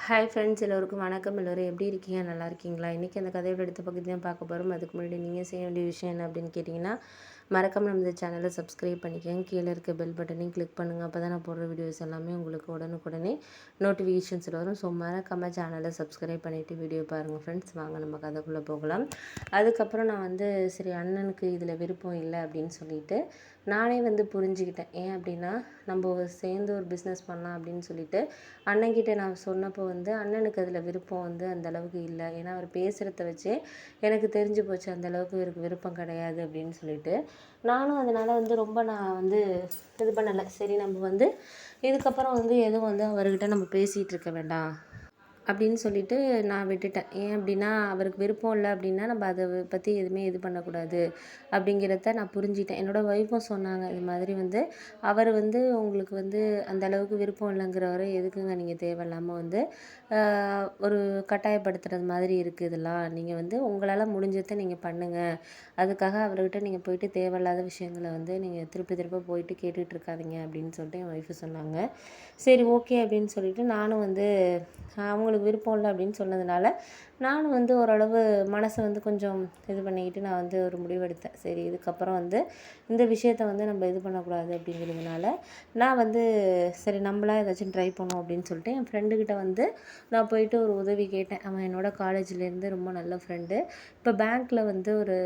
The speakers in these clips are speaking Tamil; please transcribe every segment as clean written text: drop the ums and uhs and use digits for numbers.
ஹாய் ஃப்ரெண்ட்ஸ், எல்லோருக்கும் வணக்கம். எல்லோரும் எப்படி இருக்கீங்க? நல்லா இருக்கீங்களா? இன்றைக்கி அந்த கதையோட அடுத்த பகுதி தான் பார்க்க போகிறோம். அதுக்கு முன்னாடி நீங்கள் செய்ய வேண்டிய விஷயம் என்ன அப்படின்னு கேட்டிங்கன்னா, மறக்காம நம்ம இந்த சேனலை சப்ஸ்கிரைப் பண்ணிக்கோங்க. கீழே இருக்க பெல் பட்டனையும் கிளிக் பண்ணுங்கள். அப்போ தான் நான் போடுற வீடியோஸ் எல்லாமே உங்களுக்கு உடனுக்குடனே நோட்டிஃபிகேஷன்ஸில் வரும். ஸோ மறக்காம சேனலை சப்ஸ்கிரைப் பண்ணிவிட்டு வீடியோ பாருங்கள் ஃப்ரெண்ட்ஸ். வாங்க நம்ம கதைக்குள்ளே போகலாம். அதுக்கப்புறம் நான் சரி அண்ணனுக்கு இதில் விருப்பம் இல்லை அப்படின்னு சொல்லிட்டு நானே புரிஞ்சுக்கிட்டேன். ஏன் அப்படின்னா, நம்ம சேர்ந்து ஒரு பிஸ்னஸ் பண்ணலாம் அப்படின்னு சொல்லிட்டு அண்ணன்கிட்ட நான் சொன்னப்போ அண்ணனுக்கு அதில் விருப்பம் அந்த அளவுக்கு இல்லை. ஏன்னா அவர் பேசுகிறத வச்சே எனக்கு தெரிஞ்சு போச்சு அந்த அளவுக்கு இவருக்கு விருப்பம் கிடையாது அப்படின்னு சொல்லிட்டு. நானும் அதனால் ரொம்ப நான் இது பண்ணலை. சரி நம்ம இதுக்கப்புறம் எதுவும் அவர்கிட்ட நம்ம பேசிகிட்டு இருக்க வேண்டாம் அப்படின்னு சொல்லிட்டு நான் விட்டுட்டேன். ஏன் அப்படின்னா, அவருக்கு விருப்பம் இல்லை அப்படின்னா நம்ம அதை பற்றி எதுவுமே இது பண்ணக்கூடாது அப்படிங்கிறத நான் புரிஞ்சுக்கிட்டேன். என்னோடய ஒய்ஃபும் சொன்னாங்க, இது மாதிரி அவர் உங்களுக்கு அந்த அளவுக்கு விருப்பம் இல்லைங்கிறவரை எதுக்குங்க நீங்கள் தேவையில்லாமல் ஒரு கட்டாயப்படுத்துறது மாதிரி இருக்குது. இதெல்லாம் நீங்கள் உங்களால் முடிஞ்சதை நீங்கள் பண்ணுங்கள். அதுக்காக அவர்கிட்ட நீங்கள் போயிட்டு தேவையில்லாத விஷயங்களை நீங்கள் திருப்பி திருப்ப போயிட்டு கேட்டுட்டு இருக்காதீங்க அப்படின்னு சொல்லிட்டு என் ஒய்ஃபு சொன்னாங்க. சரி ஓகே அப்படின்னு சொல்லிட்டு நானும் அவங்களுக்கு விருப்பம் இல்லை அப்படின்னு சொன்னதுனால நானும் ஓரளவு மனசை கொஞ்சம் இது பண்ணிக்கிட்டு நான் ஒரு முடிவெடுத்தேன். சரி இதுக்கப்புறம் இந்த விஷயத்த நம்ம இது பண்ணக்கூடாது அப்படிங்கிறதுனால நான் சரி நம்மளா ஏதாச்சும் ட்ரை பண்ணோம் அப்படின்னு சொல்லிட்டு என் ஃப்ரெண்டுக்கிட்ட நான் போயிட்டு ஒரு உதவி கேட்டேன். அவன் என்னோடய காலேஜ்லேருந்து ரொம்ப நல்ல ஃப்ரெண்டு. இப்போ பேங்க்கில் ஒரு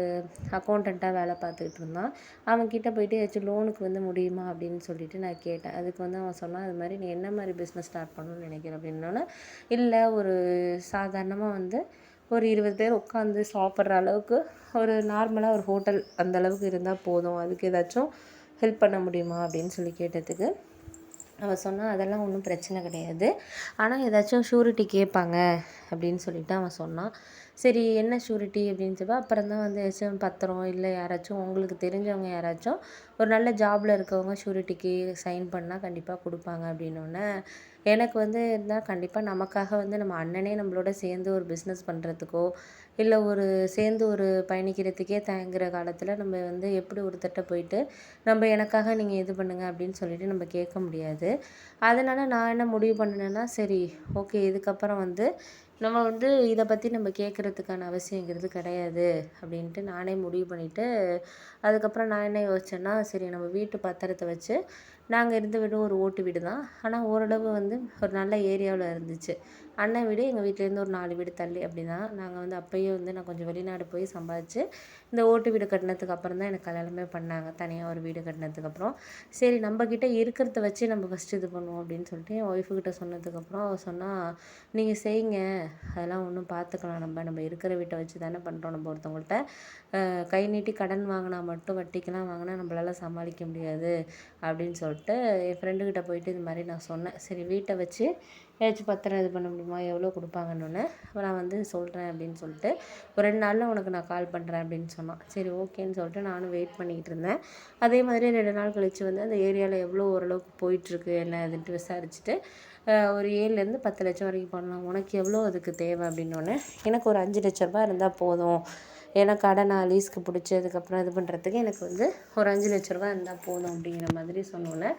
அக்கௌண்டண்ட்டாக வேலை பார்த்துக்கிட்டு இருந்தான். அவன்கிட்ட போயிட்டு ஏதாச்சும் லோனுக்கு முடியுமா அப்படின்னு சொல்லிட்டு நான் கேட்டேன். அதுக்கு அவன் சொன்னான், அது மாதிரி நீ என்ன மாதிரி பிஸ்னஸ் ஸ்டார்ட் பண்ணணும்னு நினைக்கிறேன் அப்படின்னோன்னே, இல்லை ஒரு சாதாரணமாக ஒரு 20 பேர் உட்காந்து சாப்பிட்ற அளவுக்கு ஒரு நார்மலாக ஒரு ஹோட்டல் அந்த அளவுக்கு இருந்தால் போதும், அதுக்கு ஏதாச்சும் ஹெல்ப் பண்ண முடியுமா அப்படின்னு சொல்லி கேட்டதுக்கு அவன் சொன்னான், அதெல்லாம் ஒன்றும் பிரச்சனை கிடையாது, ஆனால் ஏதாச்சும் ஷூரிட்டி கேட்பாங்க அப்படின்னு சொல்லிட்டு அவன் சொன்னான். சரி என்ன ஷூரிட்டி அப்படின்னு சொல்லி அப்புறம் தான் ஏதாச்சும் பத்திரம் இல்லை யாராச்சும் உங்களுக்கு தெரிஞ்சவங்க யாராச்சும் ஒரு நல்ல ஜாபில் இருக்கவங்க ஷூரிட்டிக்கு சைன் பண்ணால் கண்டிப்பாக கொடுப்பாங்க அப்படின்னோடனே எனக்கு இருந்தால் கண்டிப்பாக நமக்காக நம்ம அண்ணனே நம்மளோட சேர்ந்து ஒரு பிஸ்னஸ் பண்ணுறதுக்கோ இல்லை ஒரு சேர்ந்து ஒரு பயணிக்கிறதுக்கே தயங்குற காலத்தில் நம்ம எப்படி ஒருத்தட்ட போயிட்டு நம்ம எனக்காக நீங்கள் இது பண்ணுங்கள் அப்படின்னு சொல்லிட்டு நம்ம கேட்க முடியாது. அதனால் நான் என்ன முடிவு பண்ணினேன்னா, சரி ஓகே இதுக்கப்புறம் நம்ம இதை பற்றி நம்ம கேட்குறதுக்கான அவசியங்கிறது கிடையாது அப்படின்ட்டு நானே முடிவு பண்ணிவிட்டு, அதுக்கப்புறம் நான் என்ன யோசித்தேன்னா, சரி நம்ம வீட்டு பத்திரத்தை வச்சு நாங்கள் இருந்த வீடும் ஒரு ஓட்டு வீடு தான். ஆனால் ஓரளவு ஒரு நல்ல ஏரியாவில் இருந்துச்சு. அண்ணன் வீடு எங்கள் வீட்டிலேருந்து ஒரு 4 வீடு தள்ளி அப்படி தான். நாங்கள் அப்போயே நான் கொஞ்சம் வெளிநாடு போய் சம்பாதிச்சு இந்த ஓட்டு வீடு கட்டினதுக்கு அப்புறம் தான் எனக்கு கல்யாணமே பண்ணாங்க. தனியாக ஒரு வீடு கட்டினதுக்கப்புறம் சரி நம்மக்கிட்ட இருக்கிறத வச்சு நம்ம ஃபஸ்ட்டு இது பண்ணுவோம் அப்படின்னு சொல்லிட்டு என் ஒய்ஃபுக்கிட்ட சொன்னதுக்கப்புறம் அவள் சொன்னால், நீங்கள் செய்யுங்க, அதெல்லாம் ஒன்றும் பார்த்துக்கலாம், நம்ம இருக்கிற வீட்டை வச்சு தானே பண்ணுறோம். நம்ம ஒருத்தவங்கள்ட்ட கை நீட்டி கடன் வாங்கினா மட்டும் வட்டிக்கெலாம் வாங்கினா நம்மளால் சமாளிக்க முடியாது அப்படின்னு சொல்லிட்டு என் ஃப்ரெண்டுக்கிட்ட போயிட்டு இது மாதிரி நான் சொன்னேன். சரி வீட்டை வச்சு ஏதாச்சும் பத்திரம் இது பண்ண முடியுமா, எவ்வளோ கொடுப்பாங்கன்னு நான் சொல்கிறேன் அப்படின்னு சொல்லிட்டு ஒரு 2 நாளில் உனக்கு நான் கால் பண்ணுறேன் அப்படின்னு சொன்னான். சரி ஓகேன்னு சொல்லிட்டு நானும் வெயிட் பண்ணிக்கிட்டு இருந்தேன். அதே மாதிரி 2 நாள் கழித்து அந்த ஏரியாவில் எவ்வளோ ஓரளவுக்கு போயிட்டுருக்கு என்ன அதுன்ட்டு விசாரிச்சுட்டு ஒரு 7லேருந்து 10 லட்சம் வரைக்கும் பண்ணலாம், உனக்கு எவ்வளோ அதுக்கு தேவை அப்படின்னோடனே எனக்கு ஒரு 5 லட்ச ரூபா இருந்தால் போதும், ஏன்னா கடை நான் லீஸ்க்கு பிடிச்சி அதுக்கப்புறம் இது பண்ணுறதுக்கு எனக்கு ஒரு 5 லட்ச ரூபா இருந்தால் போதும் அப்படிங்கிற மாதிரி சொன்னோன்னே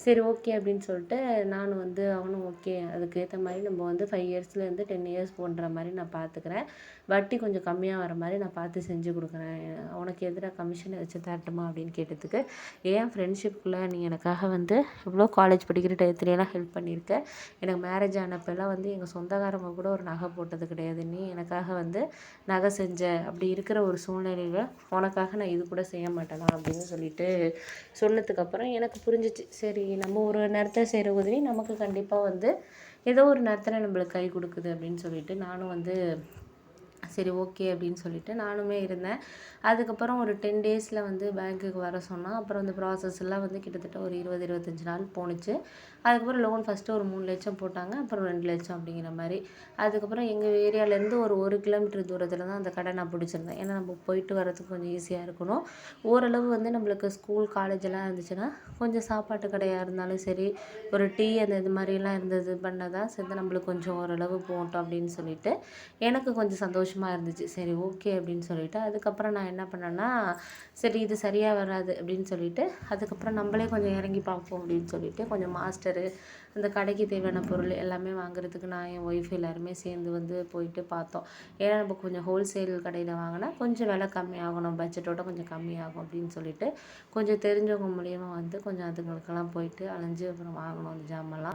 சரி ஓகே அப்படின்னு சொல்லிட்டு நானும் அவனும் ஓகே அதுக்கேற்ற மாதிரி நம்ம 5 இயர்ஸ்லேருந்து 10 இயர்ஸ் போன்ற மாதிரி நான் பார்த்துக்கிறேன், வட்டி கொஞ்சம் கம்மியாக வர மாதிரி நான் பார்த்து செஞ்சு கொடுக்குறேன், உனக்கு எதிராக கமிஷனை வச்சு தரட்டுமா அப்படின்னு கேட்டதுக்கு, ஏன் ஃப்ரெண்ட்ஷிப்புக்குள்ளே நீ எனக்காக இவ்வளோ காலேஜ் படிக்கிற டயத்துலலாம் ஹெல்ப் பண்ணியிருக்க, எனக்கு மேரேஜ் ஆனப்பெல்லாம் எங்கள் சொந்தக்காரங்க கூட ஒரு நகை போட்டது கிடையாது, நீ எனக்காக நகை செஞ்ச, அப்படி இருக்கிற ஒரு சூழ்நிலையில் உனக்காக நான் இது கூட செய்ய மாட்டேனா அப்படின்னு சொல்லிட்டு சொன்னதுக்கப்புறம் எனக்கு புரிஞ்சிச்சு. சரி நம்ம ஒரு நேரத்தில் செய்கிற உதவி நமக்கு கண்டிப்பாக ஏதோ ஒரு நேரத்தில் நம்மளுக்கு கை கொடுக்குது அப்படின்னு சொல்லிட்டு நானும் சரி ஓகே அப்படின்னு சொல்லிட்டு நானுமே இருந்தேன். அதுக்கப்புறம் ஒரு 10 டேஸில் பேங்க்குக்கு வர சொன்னால் அப்புறம் அந்த ப்ராசஸ் எல்லாம் கிட்டத்தட்ட ஒரு 20-25 நாள் போணுச்சு. அதுக்கப்புறம் லோன் ஃபஸ்ட்டு ஒரு 3 லட்சம் போட்டாங்க, அப்புறம் 2 லட்சம் அப்படிங்கிற மாதிரி. அதுக்கப்புறம் எங்கள் ஏரியாவிலேருந்து ஒரு 1 கிலோமீட்டர் தூரத்தில் தான் அந்த கடை நான் பிடிச்சிருந்தேன். ஏன்னா நம்ம போயிட்டு வரதுக்கு கொஞ்சம் ஈஸியாக இருக்கணும். ஓரளவு நம்மளுக்கு ஸ்கூல் காலேஜெல்லாம் இருந்துச்சுன்னா கொஞ்சம் சாப்பாட்டு கடையாக இருந்தாலும் சரி, ஒரு டீ அந்த இது மாதிரிலாம் இருந்தது பண்ணதான் சேர்ந்து நம்மளுக்கு கொஞ்சம் ஓரளவு போகட்டும் அப்படின்னு சொல்லிட்டு எனக்கு கொஞ்சம் சந்தோஷம் சந்தோஷமாக இருந்துச்சு. சரி ஓகே அப்படின்னு சொல்லிட்டு அதுக்கப்புறம் நான் என்ன பண்ணேன்னா, சரி இது சரியா வராது அப்படின்னு சொல்லிட்டு, அதுக்கப்புறம் நம்மளே கொஞ்சம் இறங்கி பார்ப்போம் அப்படின்னு சொல்லிட்டு, கொஞ்சம் மாஸ்டரு அந்த கடைக்கு தேவையான பொருள் எல்லாமே வாங்குறதுக்கு நான் என் ஒய்ஃப் எல்லாருமே சேர்ந்து வந்து போயிட்டு பார்த்தோம். ஏன்னா நம்ம கொஞ்சம் ஹோல்சேல் கடையில் வாங்கினா கொஞ்சம் விலை கம்மியாகும், நம்ம பட்ஜெட்டோட கொஞ்சம் கம்மியாகும் அப்படின்னு சொல்லிட்டு, கொஞ்சம் தெரிஞ்சவங்க மூலியமா வந்து கொஞ்சம் அதுங்களுக்கெல்லாம் போயிட்டு அலைஞ்சு அப்புறம் வாங்கினோம் அந்த ஜாமான்லாம்.